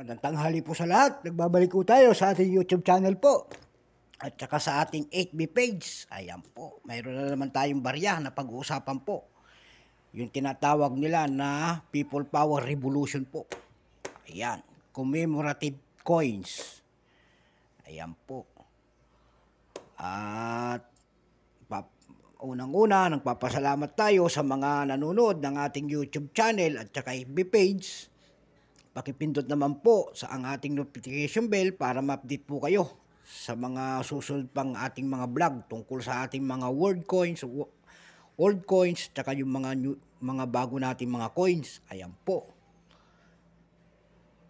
Magandang tanghali po sa lahat. Nagbabalik po tayo sa ating YouTube channel po. At saka sa ating 8B page. Ayan po. Mayroon na naman tayong barya na pag-uusapan po. Yung tinatawag nila na People Power Revolution po. Ayan. Commemorative coins. Ayan po. At unang-una, nagpapasalamat tayo sa mga nanonood ng ating YouTube channel at saka FB page. Pakipindot naman po sa ang ating notification bell para ma-update po kayo sa mga susunod pang ating mga vlog tungkol sa ating mga world coins, old coins, tsaka yung mga bago nating mga coins. Ayan po.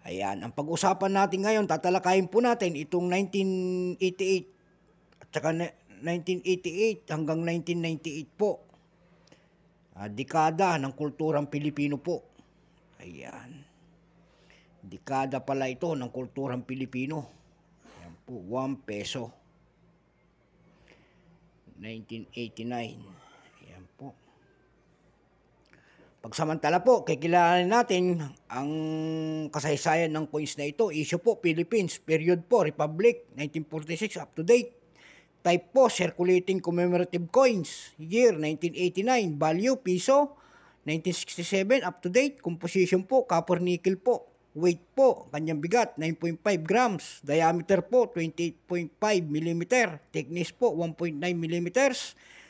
Ayan, ang pag-usapan natin ngayon, tatalakayin po natin itong 1988 at saka 1988 hanggang 1998 po. Dekada ng kulturang Pilipino po. Ayan. Dekada pala ito ng kulturang Pilipino. Ayan po, 1 peso. 1989. Ayan po. Pagsamantala po, kikilalanin natin ang kasaysayan ng coins na ito. Issue po, Philippines. Period po, Republic, 1946, up to date. Type po, circulating commemorative coins. Year, 1989. Value, piso, 1967, up to date. Composition po, copper nickel po. Weight po, kanyang bigat, 9.5 grams. Diameter po, 28.5 mm. Thickness po, 1.9 mm.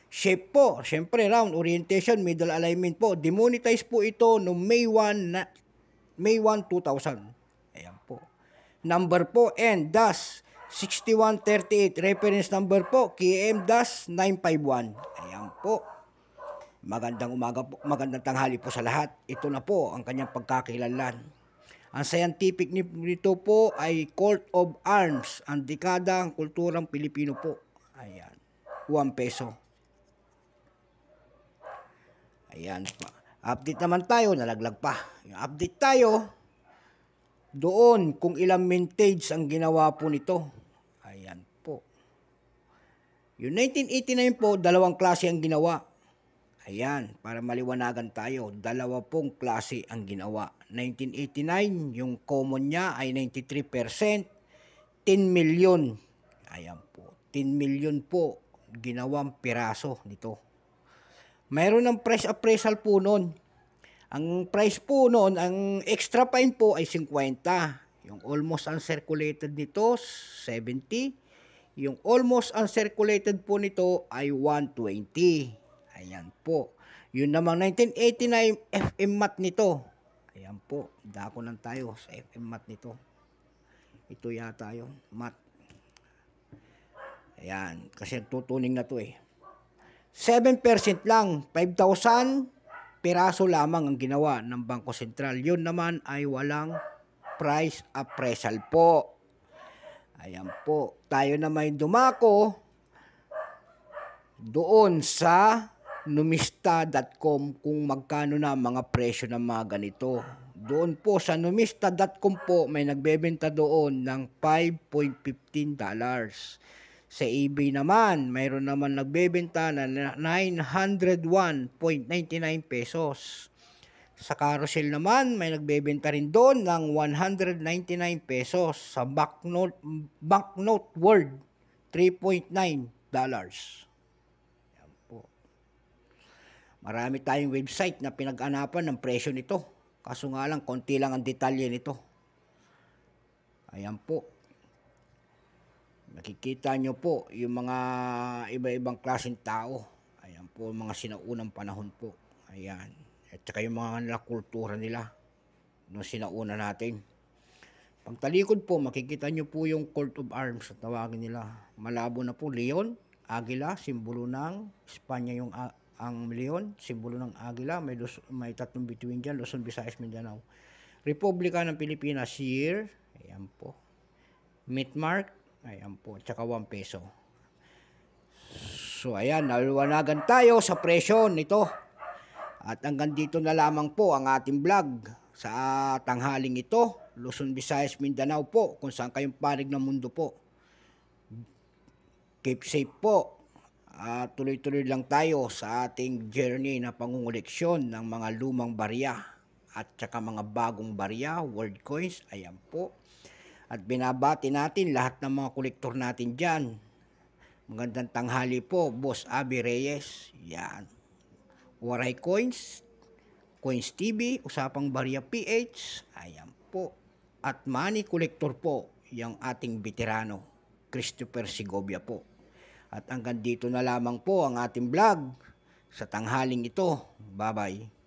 Shape po, syempre round. Orientation, middle alignment po. Demonetize po ito noong May 1, 2000. Ayan po. Number po, N-6138. Reference number po, KM-951. Ayan po. Magandang umaga po, magandang tanghali po sa lahat. Ito na po ang kanyang pagkakakilanlan. Ang scientific nito po ay Coat of Arms, ang dekada ng kulturang Pilipino po. Ayan, 1 peso. Ayan pa. Update naman tayo, nalaglag pa. Update tayo doon kung ilang mintage ang ginawa po nito. Ayan po. Yung 1989 po, dalawang klase ang ginawa. Ayan, para maliwanagan tayo, dalawa pong klase ang ginawa. 1989, yung common niya ay 93%, 10 million. Ayan po, 10 million po ginawang piraso nito. Mayroon ng price appraisal po noon. Ang price po noon, ang extra fine po ay 50. Yung almost uncirculated nito, 70. Yung almost uncirculated po nito ay 120. Ayan po. Yun namang 1989 FM mat nito. Ayan po. Dako lang tayo sa FM mat nito. Ito yata yung mat. Ayan. Kasi tutuning na to eh. 7% lang. 5,000 piraso lamang ang ginawa ng Bangko Sentral. Yun naman ay walang price appraisal po. Ayan po. Tayo naman dumako doon sa numista.com kung magkano na mga presyo ng mga ganito. Doon po sa numista.com po may nagbebenta doon ng $5.15. Sa eBay naman, mayroon naman nagbebenta na 901.99 pesos. Sa carousel naman, may nagbebenta rin doon ng 199 pesos. Sa banknote world, $3.9. Marami tayong website na pinag-anapan ng presyo nito. Kaso nga lang, konti lang ang detalye nito. Ayan po. Nakikita nyo po yung mga iba-ibang klaseng tao. Ayan po, mga sinaunang panahon po. Ayan. At saka yung mga kultura nila nung sinauna natin. Pagtalikod po, makikita nyo po yung Coat of Arms at tawagin nila. Malabo na po, leon, agila, simbolo ng Espanya yung ang leon, simbolo ng agila, may tatlong bituin dyan, Luzon, Visayas, Mindanao. Republika ng Pilipinas, year, ayan po. Meat mark, ayan po, tsaka 1 peso. So, ayan, naliwanagan tayo sa presyo nito. At hanggang dito na lamang po ang ating vlog sa tanghaling ito. Luzon, Visayas, Mindanao po, kung saan kayong panig ng mundo po. Keep safe po. Tuloy-tuloy lang tayo sa ating journey na pangunguleksyon ng mga lumang barya at saka mga bagong barya, world coins. Ayan po. At binabati natin lahat ng mga kolektor natin dyan. Magandang tanghali po, Boss Abby Reyes. Yan. Waray Coins, Coins TV, Usapang Barya PH. Ayan po. At Money Collector po, yung ating veterano, Christopher Segovia po. At hanggang dito na lamang po ang ating vlog sa tanghaling ito. Bye-bye.